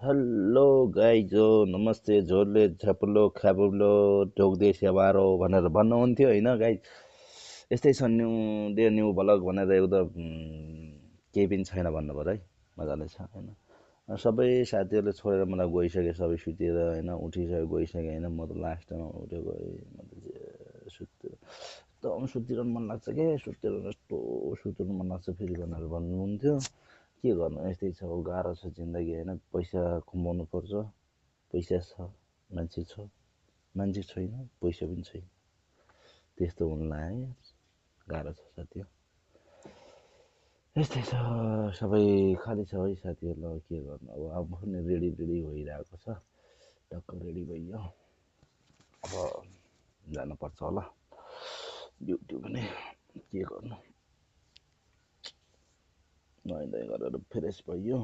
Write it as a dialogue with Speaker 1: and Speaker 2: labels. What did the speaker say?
Speaker 1: Hello गाइजो नमस्ते झोरले झ्यापुलो ख्यापुलो ढोग्दे सेवारो भनेर भन्नुहुन्थ्यो होइन गाइज। यस्तै छ न्यू डे न्यू भलग भनेर एउटा केही पनि छैन भन्नु पऱ्यो है। मजाले छ होइन। सबै साथीहरूले छोडेर मलाई गइसके, सबै सुतेर होइन, उठिसक्यो गइसके होइन। म त लास्टमा उठ्यो गएँ। म त सुत्यो एकदम सुतिरहनु मन लाग्छ के, सुतिरहनु यस्तो सुतिरहनु मन लाग्छ फेरि भनेर भन्नुहुन्थ्यो। के गर्नु, यस्तै छ, गाह्रो छ जिन्दगी होइन। पैसा कमाउनु पर्छ, पैसा छ, मान्छे छ, मान्छे छैन, पैसा पनि छैन, त्यस्तो हुन लाग्यो। गाह्रो छ साथी हो, यस्तै छ। सबै खाली छ है साथीहरूलाई, के गर्नु अब। अब पनि रेडी भइरहेको छ, टक्क रेडी भइयो। अब जानुपर्छ होला ड्युटी पनि, के गर्नु। नुहाइ धुवाइ गरेर फ्रेस भइयो।